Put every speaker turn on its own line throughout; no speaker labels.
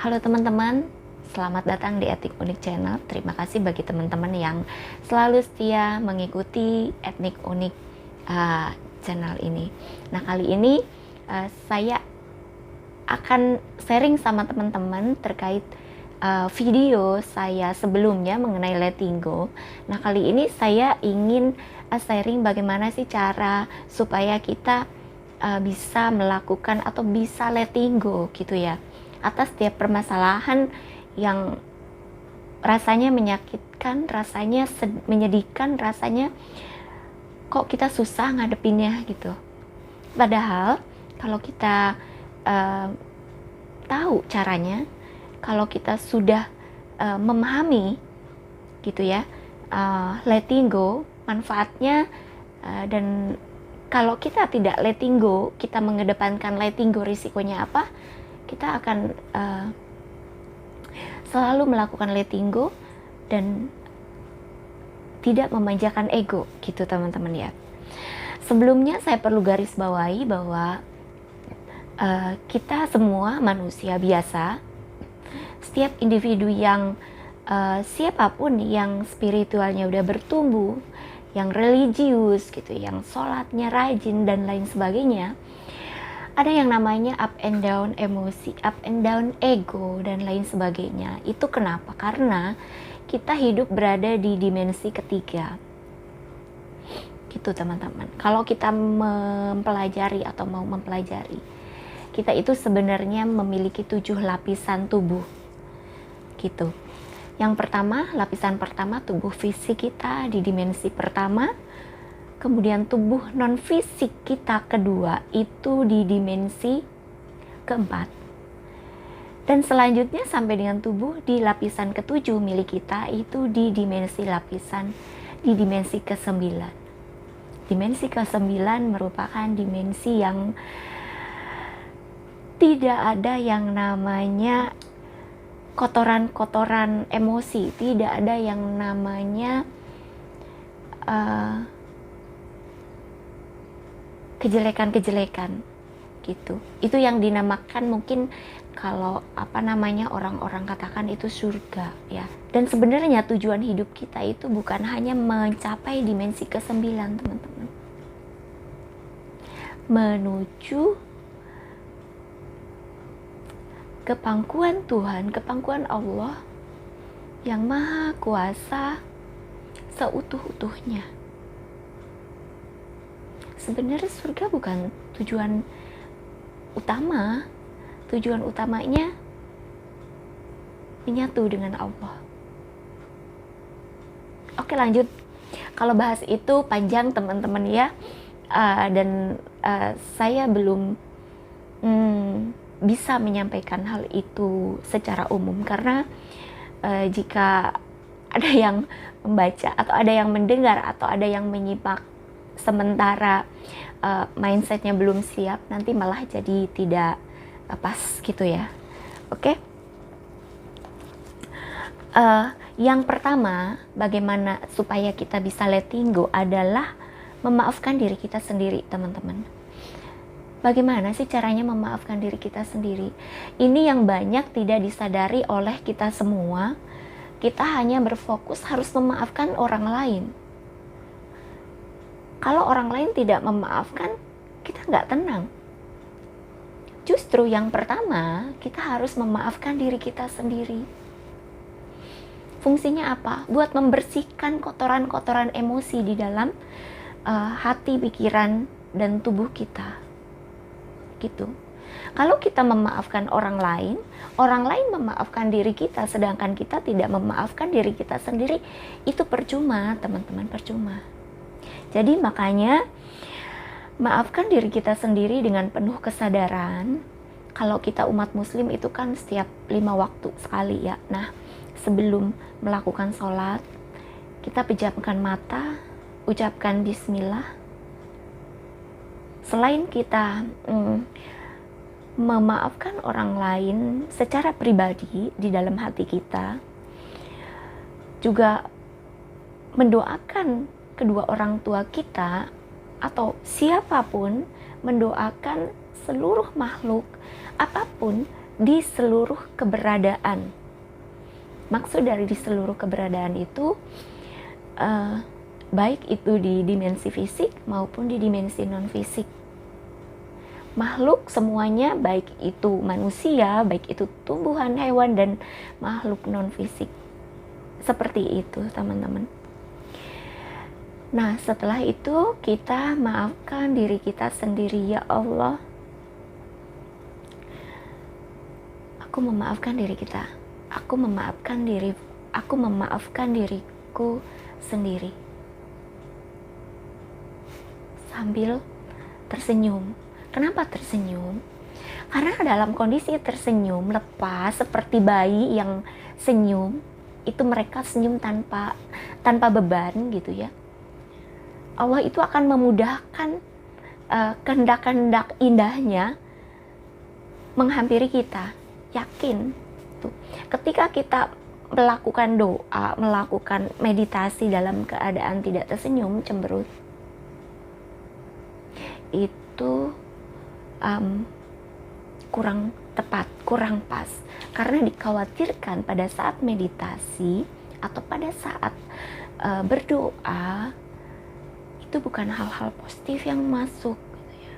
Halo teman-teman, selamat datang di Etnik Unik Channel. Terima kasih bagi teman-teman yang selalu setia mengikuti Etnik Unik channel ini. Nah, kali ini saya akan sharing sama teman-teman terkait video saya sebelumnya mengenai letting go. Nah, kali ini saya ingin sharing bagaimana sih cara supaya kita bisa melakukan atau bisa letting go gitu ya, atas setiap permasalahan yang rasanya menyakitkan, rasanya menyedihkan, rasanya kok kita susah ngadepinnya gitu. Padahal kalau kita tahu caranya, kalau kita sudah memahami gitu ya, letting go manfaatnya, dan kalau kita tidak letting go, kita mengedepankan letting go, risikonya apa? Kita akan selalu melakukan letting go dan tidak memanjakan ego gitu teman-teman ya. Sebelumnya saya perlu garis bawahi bahwa kita semua manusia biasa, setiap individu yang siapapun yang spiritualnya udah bertumbuh, yang religius gitu, yang sholatnya rajin dan lain sebagainya, ada yang namanya up and down emosi, up and down ego dan lain sebagainya. Itu kenapa? Karena kita hidup berada di dimensi ketiga gitu teman-teman. Kalau kita mempelajari atau mau mempelajari, kita itu sebenarnya memiliki 7 lapisan tubuh gitu. Yang pertama, lapisan pertama tubuh fisik kita di dimensi pertama. Kemudian tubuh non fisik kita kedua itu di dimensi keempat. Dan selanjutnya sampai dengan tubuh di lapisan ketujuh milik kita itu di dimensi ke-9. Dimensi ke-9 merupakan dimensi yang tidak ada yang namanya kotoran-kotoran emosi, tidak ada yang namanya kejelekan-kejelekan gitu. Itu yang dinamakan mungkin kalau orang-orang katakan itu surga ya. Dan sebenarnya tujuan hidup kita itu bukan hanya mencapai dimensi ke-9 teman-teman, menuju ke pangkuan Tuhan, ke pangkuan Allah yang maha kuasa seutuh-utuhnya. Sebenarnya surga bukan tujuan utama. Tujuan utamanya menyatu dengan Allah. Oke, lanjut. Kalau bahas itu panjang teman-teman ya, dan saya belum bisa menyampaikan hal itu secara umum, karena jika ada yang membaca atau ada yang mendengar atau ada yang menyimak sementara mindsetnya belum siap, nanti malah jadi tidak pas gitu ya. Oke. Yang pertama, bagaimana supaya kita bisa letting go adalah memaafkan diri kita sendiri teman-teman. Bagaimana sih caranya memaafkan diri kita sendiri? Ini yang banyak tidak disadari oleh kita semua. Kita hanya berfokus harus memaafkan orang lain. Kalau orang lain tidak memaafkan, kita nggak tenang. Justru yang pertama, kita harus memaafkan diri kita sendiri. Fungsinya apa? Buat membersihkan kotoran-kotoran emosi di dalam hati, pikiran, dan tubuh kita. Gitu. Kalau kita memaafkan orang lain memaafkan diri kita, sedangkan kita tidak memaafkan diri kita sendiri, itu percuma, teman-teman, percuma. Jadi makanya maafkan diri kita sendiri dengan penuh kesadaran. Kalau kita umat muslim itu kan setiap 5 waktu sekali ya. Nah, sebelum melakukan sholat, kita pejamkan mata, ucapkan bismillah. Selain kita memaafkan orang lain secara pribadi di dalam hati kita, juga mendoakan kedua orang tua kita atau siapapun, mendoakan seluruh makhluk apapun di seluruh keberadaan. Maksud dari di seluruh keberadaan itu baik itu di dimensi fisik maupun di dimensi non fisik. Makhluk semuanya, baik itu manusia, baik itu tumbuhan, hewan, dan makhluk non fisik. Seperti itu, teman-teman. Nah, setelah itu kita maafkan diri kita sendiri. Ya Allah, aku memaafkan diri kita. Aku memaafkan diriku sendiri. Sambil tersenyum. Kenapa tersenyum? Karena dalam kondisi tersenyum lepas seperti bayi yang senyum, itu mereka senyum tanpa beban gitu ya. Allah itu akan memudahkan kehendak-kehendak indahnya menghampiri kita. Yakin tuh. Ketika kita melakukan doa, melakukan meditasi dalam keadaan tidak tersenyum, cemberut, itu kurang tepat, kurang pas. Karena dikhawatirkan pada saat meditasi atau pada saat berdoa, itu bukan hal-hal positif yang masuk gitu ya.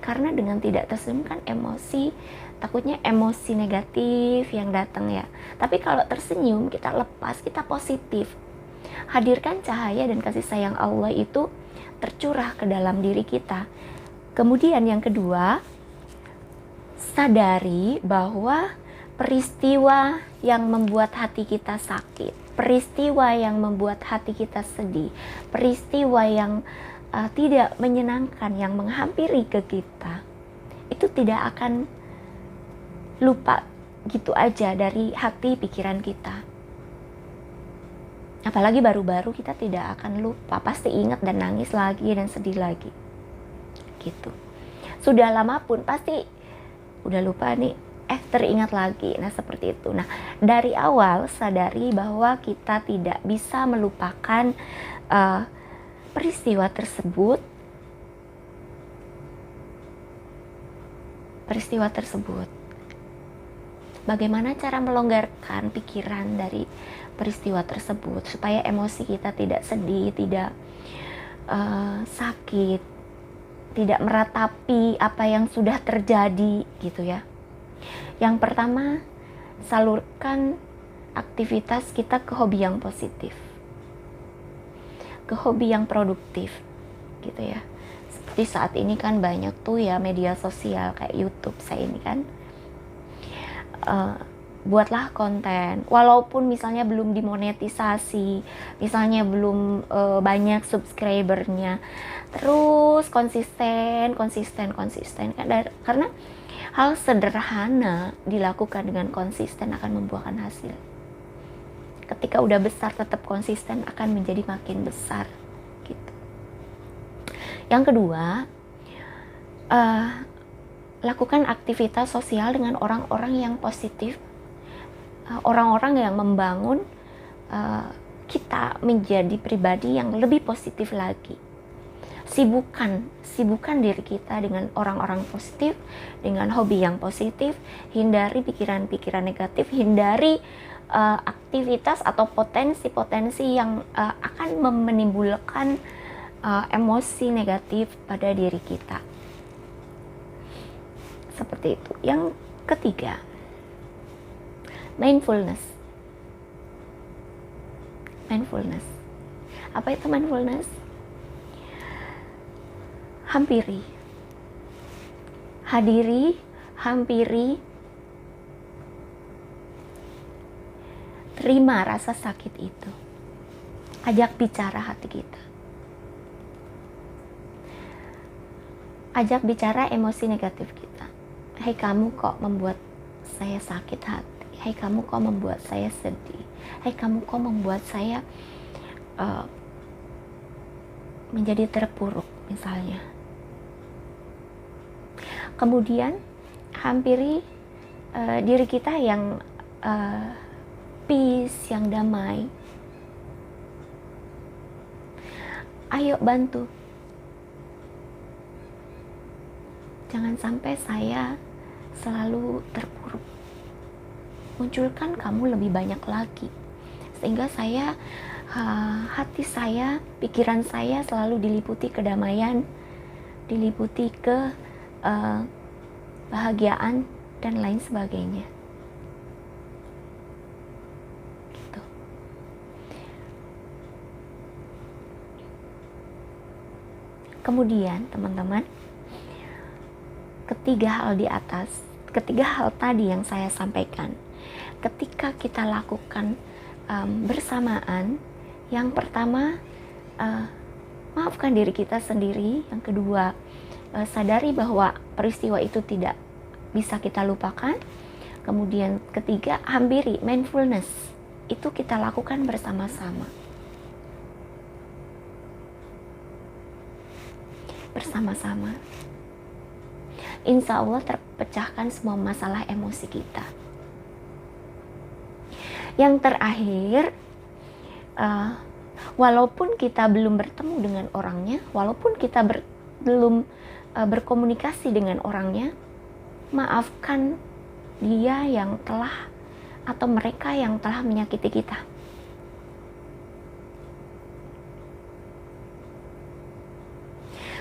Karena dengan tidak tersenyum kan emosi, takutnya emosi negatif yang datang ya. Tapi kalau tersenyum, kita lepas, kita positif. Hadirkan cahaya dan kasih sayang Allah itu tercurah ke dalam diri kita. Kemudian yang kedua, sadari bahwa peristiwa yang membuat hati kita sakit, peristiwa yang membuat hati kita sedih, peristiwa yang tidak menyenangkan yang menghampiri ke kita, itu tidak akan lupa gitu aja dari hati pikiran kita. Apalagi baru-baru, kita tidak akan lupa, pasti ingat dan nangis lagi dan sedih lagi gitu. Sudah lama pun pasti udah lupa nih, teringat lagi. Nah seperti itu. Nah dari awal sadari bahwa kita tidak bisa melupakan peristiwa tersebut. Bagaimana cara melonggarkan pikiran dari peristiwa tersebut supaya emosi kita tidak sedih, tidak sakit, tidak meratapi apa yang sudah terjadi gitu ya. Yang pertama, salurkan aktivitas kita ke hobi yang positif, ke hobi yang produktif gitu ya. Seperti saat ini kan banyak tuh ya media sosial kayak YouTube saya ini kan, buatlah konten walaupun misalnya belum dimonetisasi, misalnya belum banyak subscribernya, terus konsisten karena hal sederhana dilakukan dengan konsisten akan membuahkan hasil. Ketika udah besar tetap konsisten akan menjadi makin besar gitu. Yang kedua, lakukan aktivitas sosial dengan orang-orang yang positif, orang-orang yang membangun kita menjadi pribadi yang lebih positif lagi. Sibukkan diri kita dengan orang-orang positif, dengan hobi yang positif. Hindari pikiran-pikiran negatif, hindari aktivitas atau potensi-potensi yang akan menimbulkan emosi negatif pada diri kita. Seperti itu. Yang ketiga, mindfulness. Apa itu mindfulness? Hampiri, hadiri, hampiri, terima rasa sakit itu. Ajak bicara hati kita. Ajak bicara emosi negatif kita. Hai kamu kok membuat saya sakit hati. Hai kamu kok membuat saya sedih. Hai kamu kok membuat saya menjadi terpuruk misalnya. Kemudian hampiri diri kita yang peace, yang damai. Ayo bantu. Jangan sampai saya selalu terpuruk. Munculkan kamu lebih banyak lagi, sehingga hati saya, pikiran saya selalu diliputi kedamaian, diliputi kebahagiaan dan lain sebagainya. Gitu. Kemudian teman-teman, ketiga hal tadi yang saya sampaikan, ketika kita lakukan bersamaan, yang pertama maafkan diri kita sendiri, yang kedua sadari bahwa peristiwa itu tidak bisa kita lupakan, kemudian ketiga hampiri mindfulness, itu kita lakukan bersama-sama. Insya Allah terpecahkan semua masalah emosi kita. Yang terakhir, walaupun kita belum bertemu dengan orangnya, walaupun kita belum berkomunikasi dengan orangnya, maafkan dia yang telah atau mereka yang telah menyakiti kita.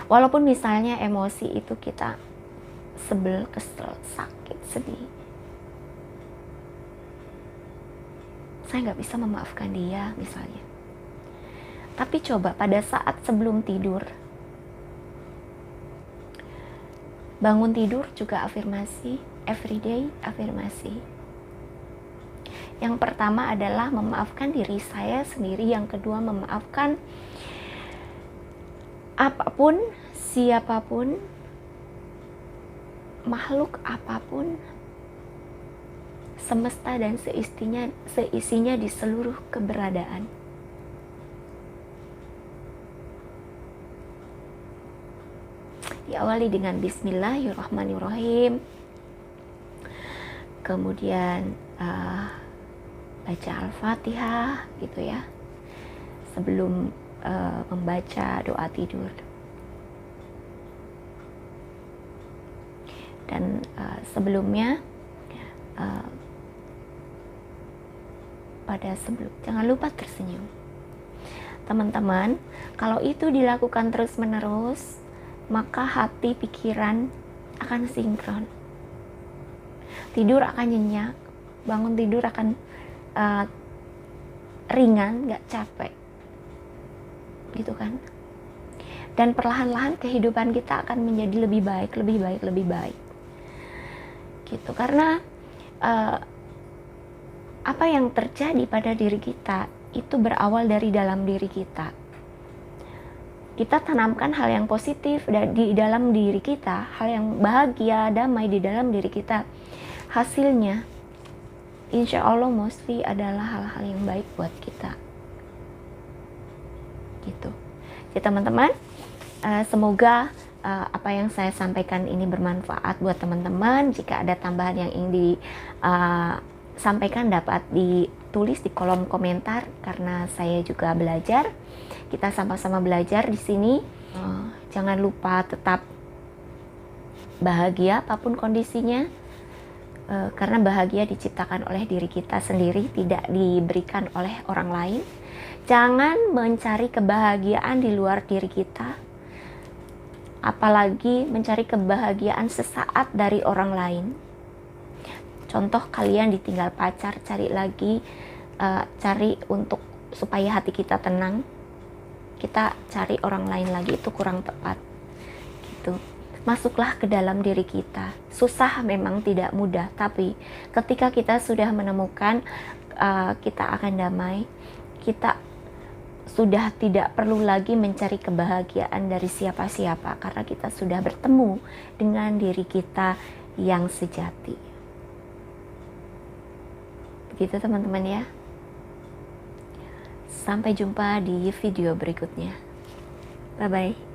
Walaupun misalnya emosi itu kita sebel, kesel, sakit, sedih, saya nggak bisa memaafkan dia misalnya. Tapi coba pada saat sebelum tidur, bangun tidur juga afirmasi, everyday afirmasi. Yang pertama adalah memaafkan diri saya sendiri, yang kedua memaafkan apapun, siapapun, makhluk apapun, semesta dan seisinya di seluruh keberadaan. Diawali dengan Bismillahirrahmanirrahim, kemudian baca Al-Fatihah gitu ya, sebelum membaca doa tidur. Dan sebelumnya jangan lupa tersenyum. Teman-teman, kalau itu dilakukan terus-menerus, maka hati pikiran akan sinkron. Tidur akan nyenyak, bangun tidur akan ringan, gak capek, gitu kan. Dan perlahan-lahan kehidupan kita akan menjadi lebih baik gitu. Karena apa yang terjadi pada diri kita itu berawal dari dalam diri kita. Kita tanamkan hal yang positif di dalam diri kita, hal yang bahagia, damai di dalam diri kita. Hasilnya, insya Allah mostly adalah hal-hal yang baik buat kita. Gitu. Jadi teman-teman, semoga apa yang saya sampaikan ini bermanfaat buat teman-teman. Jika ada tambahan yang ingin disampaikan, dapat ditulis di kolom komentar, karena saya juga belajar. Kita sama-sama belajar di sini. Jangan lupa tetap bahagia apapun kondisinya, karena bahagia diciptakan oleh diri kita sendiri, tidak diberikan oleh orang lain. Jangan mencari kebahagiaan di luar diri kita, apalagi mencari kebahagiaan sesaat dari orang lain. Contoh, kalian ditinggal pacar, cari untuk supaya hati kita tenang, kita cari orang lain lagi, itu kurang tepat gitu. Masuklah ke dalam diri kita. Susah memang, tidak mudah, tapi ketika kita sudah menemukan, kita akan damai. Kita sudah tidak perlu lagi mencari kebahagiaan dari siapa-siapa, karena kita sudah bertemu dengan diri kita yang sejati. Begitu teman-teman ya. Sampai jumpa di video berikutnya. Bye-bye.